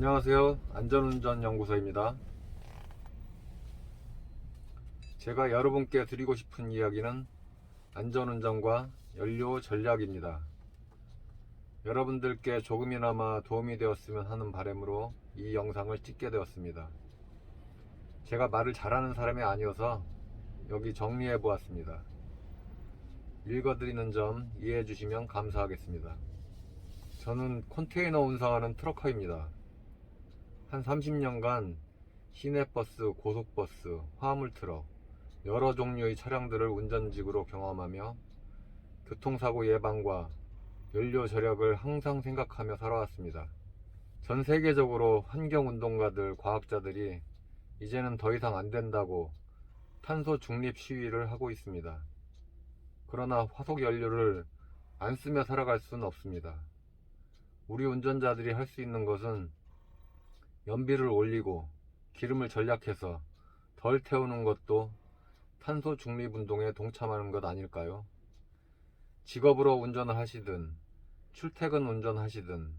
안녕하세요. 안전운전연구소입니다. 제가 여러분께 드리고 싶은 이야기는 안전운전과 연료 전략입니다. 여러분들께 조금이나마 도움이 되었으면 하는 바람으로 이 영상을 찍게 되었습니다. 제가 말을 잘하는 사람이 아니어서 여기 정리해 보았습니다. 읽어드리는 점 이해해 주시면 감사하겠습니다. 저는 컨테이너 운송하는 트럭커입니다. 한 30년간 시내버스, 고속버스, 화물트럭 여러 종류의 차량들을 운전직으로 경험하며 교통사고 예방과 연료 절약을 항상 생각하며 살아왔습니다. 전 세계적으로 환경운동가들, 과학자들이 이제는 더 이상 안 된다고 탄소 중립 시위를 하고 있습니다. 그러나 화석연료를 안 쓰며 살아갈 수는 없습니다. 우리 운전자들이 할 수 있는 것은 연비를 올리고 기름을 절약해서 덜 태우는 것도 탄소 중립 운동에 동참하는 것 아닐까요? 직업으로 운전을 하시든 출퇴근 운전하시든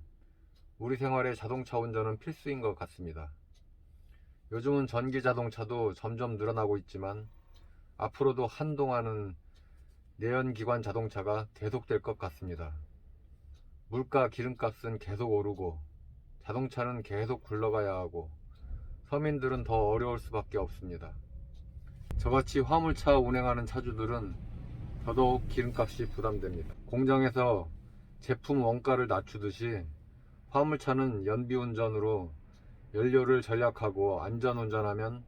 우리 생활에 자동차 운전은 필수인 것 같습니다. 요즘은 전기 자동차도 점점 늘어나고 있지만 앞으로도 한동안은 내연기관 자동차가 계속될 것 같습니다. 물가, 기름값은 계속 오르고 자동차는 계속 굴러가야 하고 서민들은 더 어려울 수밖에 없습니다. 저같이 화물차 운행하는 차주들은 더더욱 기름값이 부담됩니다. 공장에서 제품 원가를 낮추듯이 화물차는 연비운전으로 연료를 절약하고 안전운전하면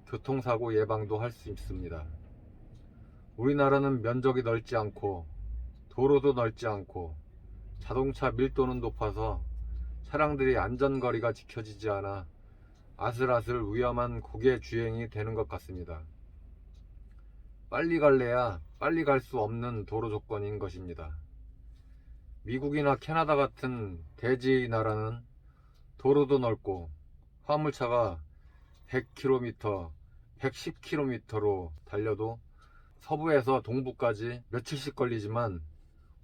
교통사고 예방도 할 수 있습니다. 우리나라는 면적이 넓지 않고 도로도 넓지 않고 자동차 밀도는 높아서 차량들이 안전거리가 지켜지지 않아 아슬아슬 위험한 고개 주행이 되는 것 같습니다. 빨리 갈래야 빨리 갈 수 없는 도로 조건인 것입니다. 미국이나 캐나다 같은 대지의 나라는 도로도 넓고 화물차가 100km, 110km로 달려도 서부에서 동부까지 며칠씩 걸리지만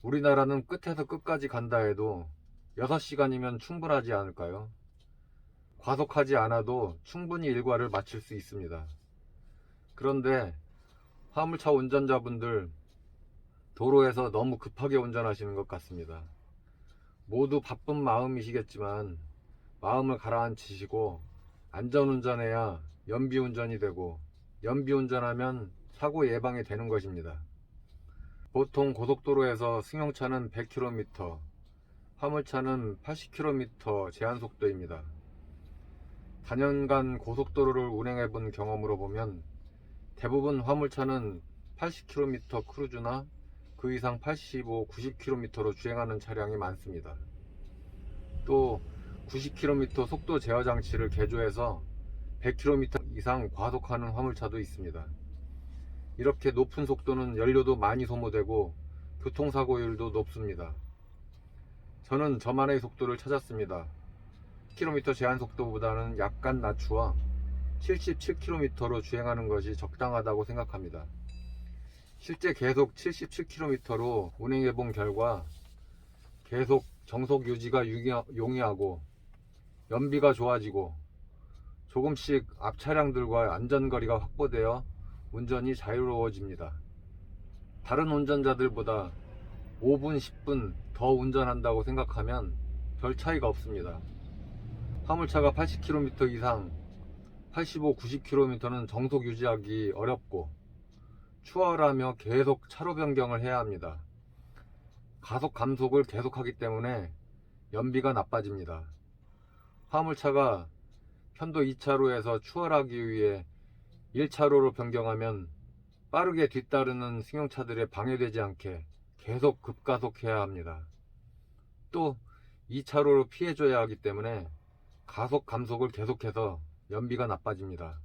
우리나라는 끝에서 끝까지 간다 해도 6시간이면 충분하지 않을까요? 과속하지 않아도 충분히 일과를 마칠 수 있습니다. 그런데 화물차 운전자분들 도로에서 너무 급하게 운전하시는 것 같습니다. 모두 바쁜 마음이시겠지만 마음을 가라앉히시고 안전운전해야 연비운전이 되고 연비운전하면 사고 예방이 되는 것입니다. 보통 고속도로에서 승용차는 100km, 화물차는 80km 제한속도입니다. 단연간 고속도로를 운행해 본 경험으로 보면 대부분 화물차는 80km 크루즈나 그 이상 85, 90km로 주행하는 차량이 많습니다. 또 90km 속도 제어 장치를 개조해서 100km 이상 과속하는 화물차도 있습니다. 이렇게 높은 속도는 연료도 많이 소모되고 교통사고율도 높습니다. 저는 저만의 속도를 찾았습니다. 10km 제한 속도보다는 약간 낮추어 77km로 주행하는 것이 적당하다고 생각합니다. 실제 계속 77km로 운행해 본 결과 계속 정속 유지가 용이하고 연비가 좋아지고 조금씩 앞 차량들과 안전거리가 확보되어 운전이 자유로워집니다. 다른 운전자들보다 5분, 10분 더 운전한다고 생각하면 별 차이가 없습니다. 화물차가 80km 이상, 85, 90km는 정속 유지하기 어렵고 추월하며 계속 차로 변경을 해야 합니다. 가속 감속을 계속하기 때문에 연비가 나빠집니다. 화물차가 편도 2차로에서 추월하기 위해 1차로로 변경하면 빠르게 뒤따르는 승용차들에 방해되지 않게 계속 급가속해야 합니다. 또 2차로로 피해줘야 하기 때문에 가속 감속을 계속해서 연비가 나빠집니다.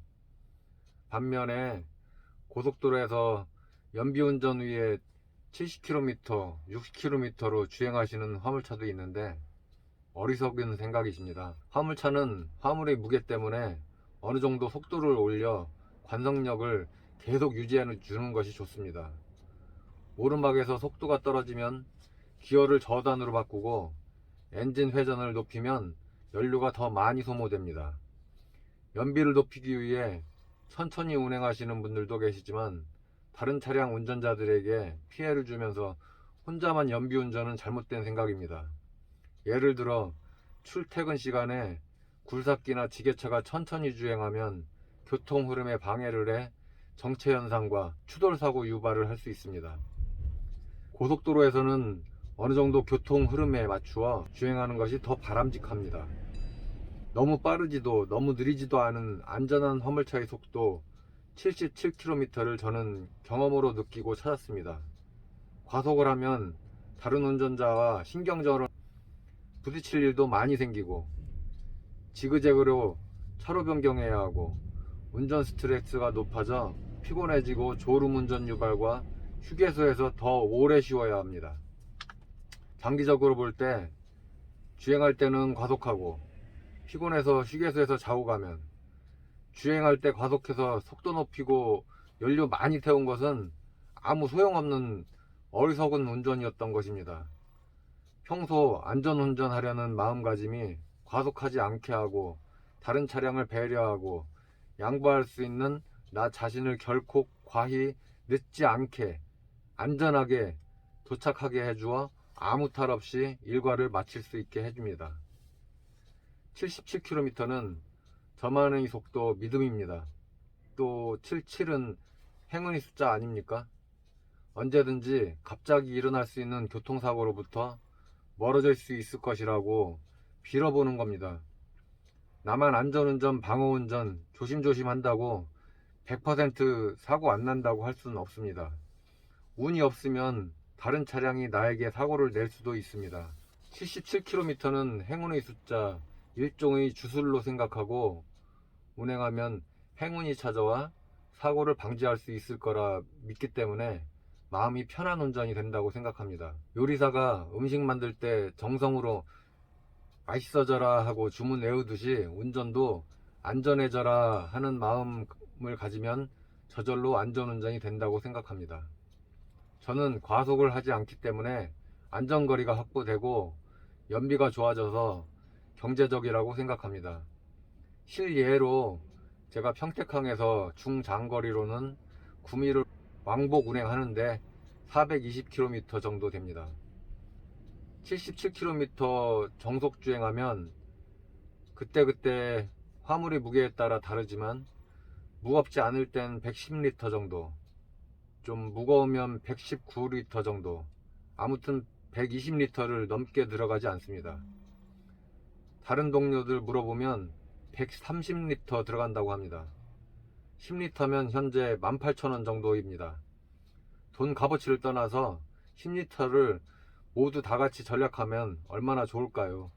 반면에 고속도로에서 연비운전 위에 70km, 60km로 주행하시는 화물차도 있는데 어리석은 생각이십니다. 화물차는 화물의 무게 때문에 어느 정도 속도를 올려 관성력을 계속 유지해 주는 것이 좋습니다. 오르막에서 속도가 떨어지면 기어를 저단으로 바꾸고 엔진 회전을 높이면 연료가 더 많이 소모됩니다. 연비를 높이기 위해 천천히 운행하시는 분들도 계시지만 다른 차량 운전자들에게 피해를 주면서 혼자만 연비 운전은 잘못된 생각입니다. 예를 들어 출퇴근 시간에 굴삭기나 지게차가 천천히 주행하면 교통 흐름에 방해를 해 정체 현상과 추돌 사고 유발을 할 수 있습니다. 고속도로에서는 어느 정도 교통 흐름에 맞추어 주행하는 것이 더 바람직합니다. 너무 빠르지도 너무 느리지도 않은 안전한 화물차의 속도 77km를 저는 경험으로 느끼고 찾았습니다. 과속을 하면 다른 운전자와 신경전으로 부딪힐 일도 많이 생기고 지그재그로 차로 변경해야 하고 운전 스트레스가 높아져 피곤해지고 졸음운전 유발과 휴게소에서 더 오래 쉬어야 합니다. 장기적으로 볼 때 주행할 때는 과속하고 피곤해서 휴게소에서 자고 가면 주행할 때 과속해서 속도 높이고 연료 많이 태운 것은 아무 소용없는 어리석은 운전이었던 것입니다. 평소 안전운전하려는 마음가짐이 과속하지 않게 하고 다른 차량을 배려하고 양보할 수 있는 나 자신을 결코 과히 늦지 않게 안전하게 도착하게 해주어 아무 탈 없이 일과를 마칠 수 있게 해줍니다. 77km는 저만의 속도 믿음입니다. 또 77은 행운의 숫자 아닙니까? 언제든지 갑자기 일어날 수 있는 교통사고로부터 멀어질 수 있을 것이라고 빌어보는 겁니다. 나만 안전운전, 방어운전 조심조심 한다고 100% 사고 안 난다고 할 수는 없습니다. 운이 없으면 다른 차량이 나에게 사고를 낼 수도 있습니다. 77km는 행운의 숫자, 일종의 주술로 생각하고 운행하면 행운이 찾아와 사고를 방지할 수 있을 거라 믿기 때문에 마음이 편한 운전이 된다고 생각합니다. 요리사가 음식 만들 때 정성으로 맛있어져라 하고 주문 외우듯이 운전도 안전해져라 하는 마음을 가지면 저절로 안전운전이 된다고 생각합니다. 저는 과속을 하지 않기 때문에 안전거리가 확보되고 연비가 좋아져서 경제적이라고 생각합니다. 실예로 제가 평택항에서 중장거리로는 구미를 왕복 운행하는데 420km 정도 됩니다. 77km 정속 주행하면 그때그때 화물의 무게에 따라 다르지만 무겁지 않을 땐 110리터 정도, 좀 무거우면 119리터 정도, 아무튼 120리터를 넘게 들어가지 않습니다. 다른 동료들 물어보면 130리터 들어간다고 합니다. 10리터면 현재 18,000원 정도입니다. 돈 값어치를 떠나서 10리터를 모두 다 같이 절약하면 얼마나 좋을까요?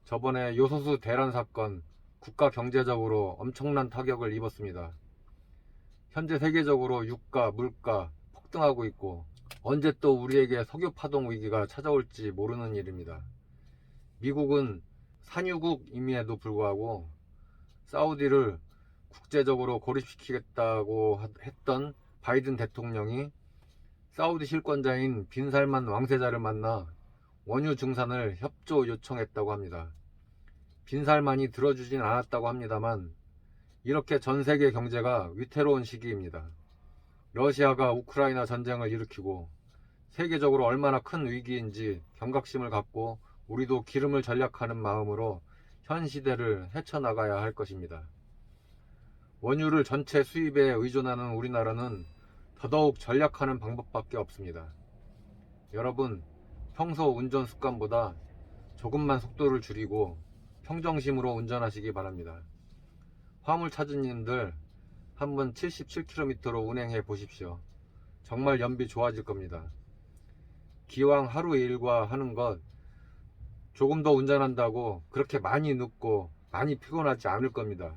저번에 요소수 대란 사건 국가 경제적으로 엄청난 타격을 입었습니다. 현재 세계적으로 유가, 물가 폭등하고 있고 언제 또 우리에게 석유 파동 위기가 찾아올지 모르는 일입니다. 미국은 산유국임에도 불구하고 사우디를 국제적으로 고립시키겠다고 했던 바이든 대통령이 사우디 실권자인 빈살만 왕세자를 만나 원유 증산을 협조 요청했다고 합니다. 빈살만이 들어주진 않았다고 합니다만 이렇게 전 세계 경제가 위태로운 시기입니다. 러시아가 우크라이나 전쟁을 일으키고 세계적으로 얼마나 큰 위기인지 경각심을 갖고 우리도 기름을 전략하는 마음으로 현 시대를 헤쳐나가야 할 것입니다. 원유를 전체 수입에 의존하는 우리나라는 더더욱 전략하는 방법밖에 없습니다. 여러분, 평소 운전 습관보다 조금만 속도를 줄이고 평정심으로 운전하시기 바랍니다. 화물차주님들 한번 77km로 운행해 보십시오. 정말 연비 좋아질 겁니다. 기왕 하루 일과 하는 것 조금 더 운전한다고 그렇게 많이 눕고 많이 피곤하지 않을 겁니다.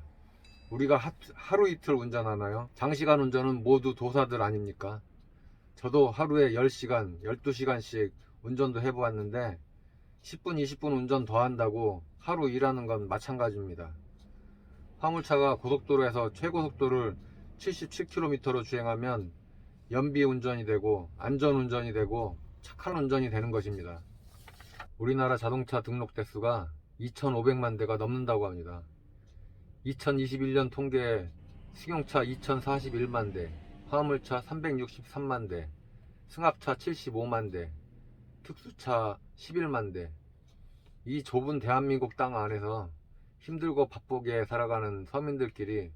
우리가 하루 이틀 운전하나요? 장시간 운전은 모두 도사들 아닙니까? 저도 하루에 10시간, 12시간씩 운전도 해보았는데 10분, 20분 운전 더 한다고 하루 일하는 건 마찬가지입니다. 화물차가 고속도로에서 최고속도를 77km로 주행하면 연비 운전이 되고 안전 운전이 되고 착한 운전이 되는 것입니다. 우리나라 자동차 등록 대수가 2,500만 대가 넘는다고 합니다. 2021년 통계에 승용차 2,041만 대, 화물차 363만 대, 승합차 75만 대, 특수차 11만 대. 이 좁은 대한민국 땅 안에서 힘들고 바쁘게 살아가는 서민들끼리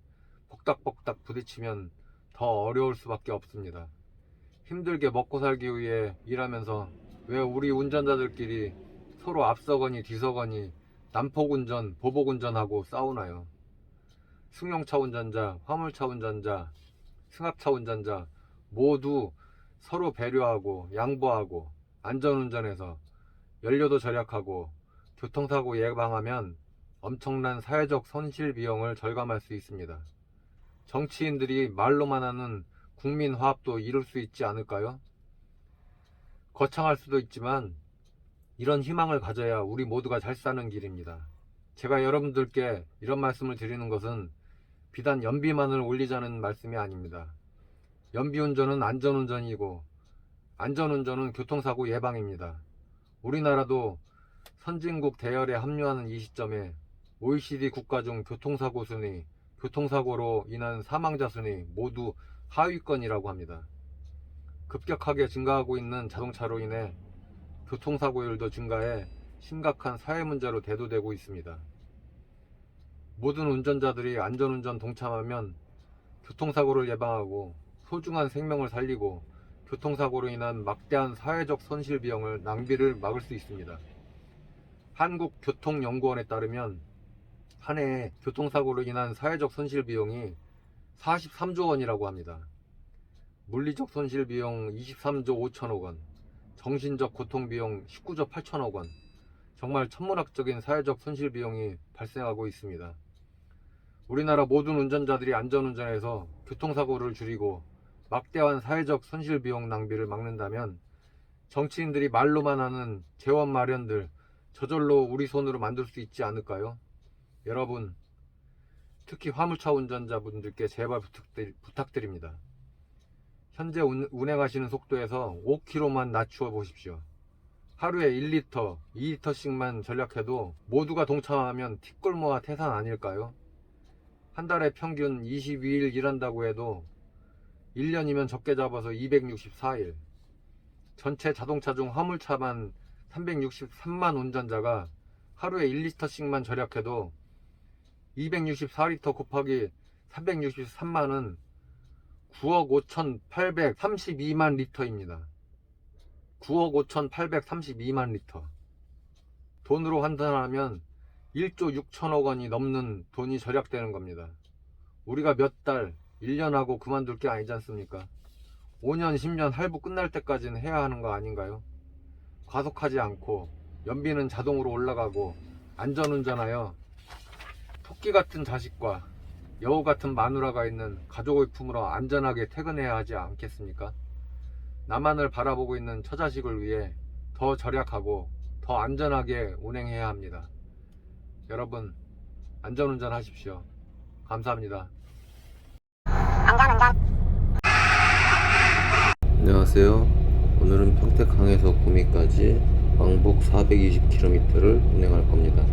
복닥복닥 부딪히면 더 어려울 수밖에 없습니다. 힘들게 먹고 살기 위해 일하면서 왜 우리 운전자들끼리 서로 앞서거니 뒤서거니 난폭운전, 보복운전하고 싸우나요? 승용차 운전자, 화물차 운전자, 승합차 운전자 모두 서로 배려하고 양보하고 안전운전해서 연료도 절약하고 교통사고 예방하면 엄청난 사회적 손실 비용을 절감할 수 있습니다. 정치인들이 말로만 하는 국민 화합도 이룰 수 있지 않을까요? 거창할 수도 있지만 이런 희망을 가져야 우리 모두가 잘 사는 길입니다. 제가 여러분들께 이런 말씀을 드리는 것은 비단 연비만을 올리자는 말씀이 아닙니다. 연비운전은 안전운전이고 안전운전은 교통사고 예방입니다. 우리나라도 선진국 대열에 합류하는 이 시점에 OECD 국가 중 교통사고 순위, 교통사고로 인한 사망자 순위 모두 하위권이라고 합니다. 급격하게 증가하고 있는 자동차로 인해 교통사고율도 증가해 심각한 사회 문제로 대두되고 있습니다. 모든 운전자들이 안전운전 동참하면 교통사고를 예방하고 소중한 생명을 살리고 교통사고로 인한 막대한 사회적 손실 비용을 낭비를 막을 수 있습니다. 한국교통연구원에 따르면 한 해에 교통사고로 인한 사회적 손실 비용이 43조 원이라고 합니다. 물리적 손실 비용 23조 5천억 원, 정신적 고통 비용 19조 8천억 원, 정말 천문학적인 사회적 손실 비용이 발생하고 있습니다. 우리나라 모든 운전자들이 안전운전해서 교통사고를 줄이고 막대한 사회적 손실 비용 낭비를 막는다면 정치인들이 말로만 하는 재원 마련들 저절로 우리 손으로 만들 수 있지 않을까요? 여러분, 특히 화물차 운전자분들께 제발 부탁드립니다. 현재 운행하시는 속도에서 5km만 낮추어 보십시오. 하루에 1리터, 2리터씩만 절약해도 모두가 동참하면 티끌모아 태산 아닐까요? 한 달에 평균 22일 일한다고 해도 1년이면 적게 잡아서 264일. 전체 자동차 중 화물차만 363만 운전자가 하루에 1리터씩만 절약해도 264리터 곱하기 363만은 9억 5,832만 리터입니다. 9억 5,832만 리터. 돈으로 환산하면 1조 6천억 원이 넘는 돈이 절약되는 겁니다. 우리가 몇 달, 1년 하고 그만둘 게 아니지 않습니까? 5년, 10년 할부 끝날 때까지는 해야 하는 거 아닌가요? 과속하지 않고 연비는 자동으로 올라가고 안전운전하여 토끼 같은 자식과 여우 같은 마누라가 있는 가족의 품으로 안전하게 퇴근해야 하지 않겠습니까? 나만을 바라보고 있는 처자식을 위해 더 절약하고 더 안전하게 운행해야 합니다. 여러분, 안전운전 하십시오. 감사합니다. 안녕하세요. 오늘은 평택항에서 구미까지 왕복 420km를 운행할 겁니다.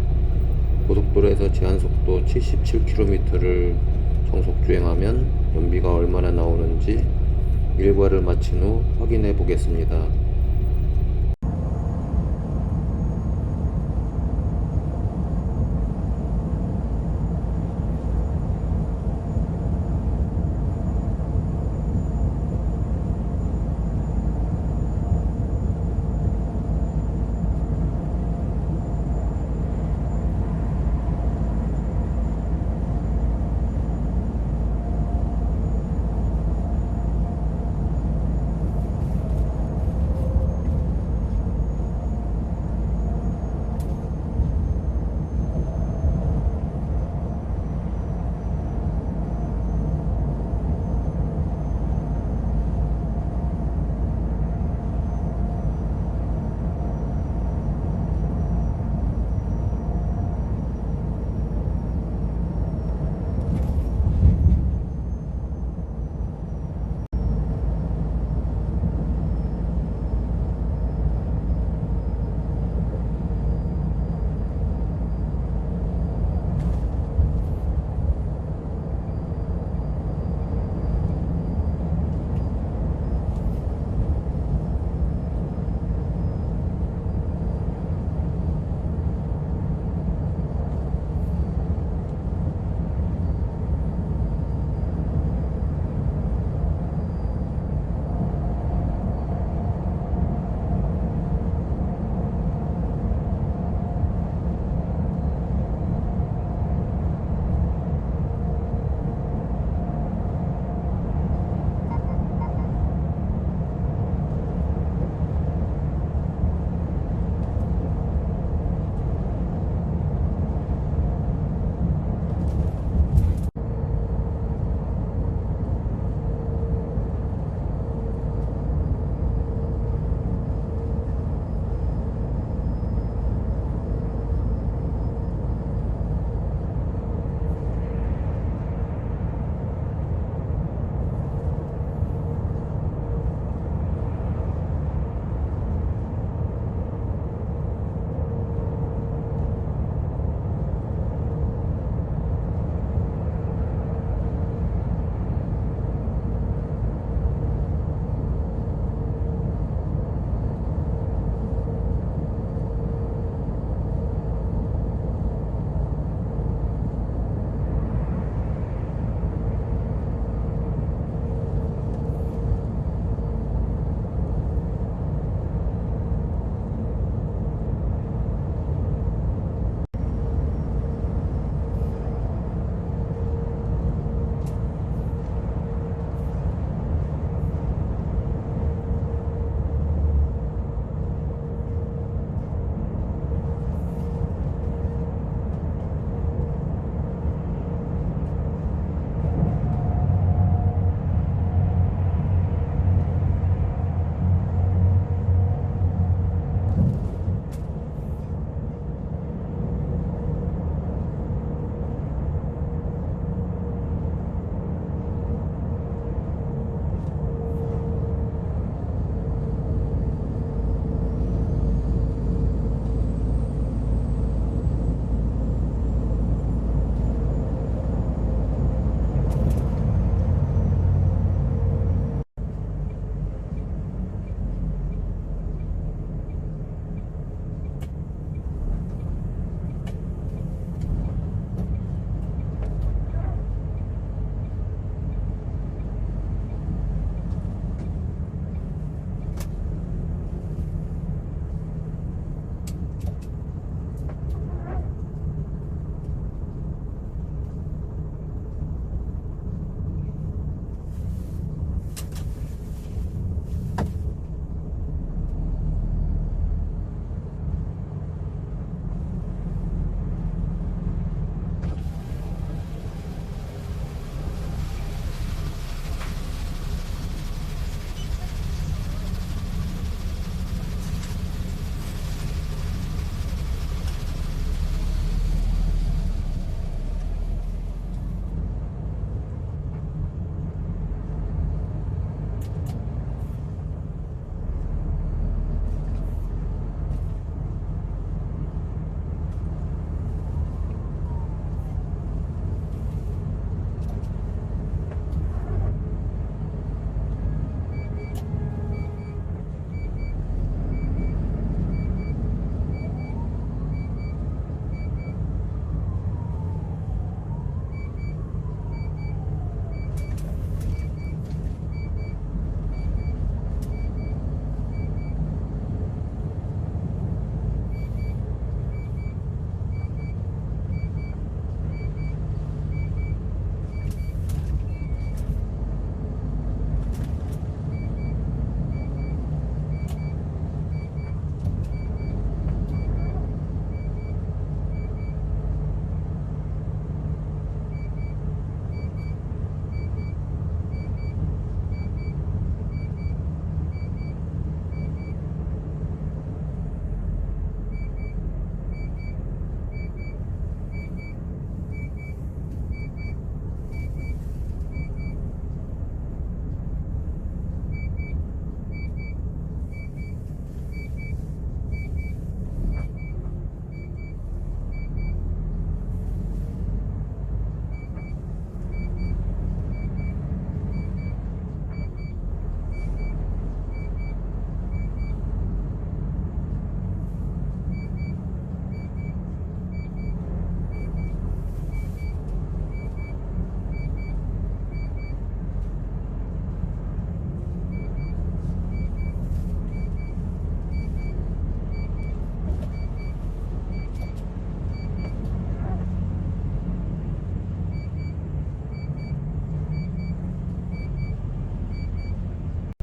고속도로에서 제한속도 77km를 정속 주행하면 연비가 얼마나 나오는지 일과를 마친 후 확인해 보겠습니다.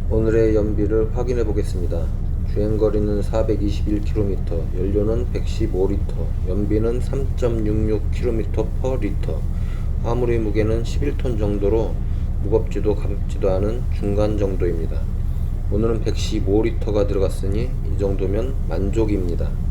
오늘의 연비를 확인해 보겠습니다. 주행거리는 421km, 연료는 115L, 연비는 3.66km/L, 화물의 무게는 11톤 정도로 무겁지도 가볍지도 않은 중간 정도입니다. 오늘은 115L가 들어갔으니 이 정도면 만족입니다.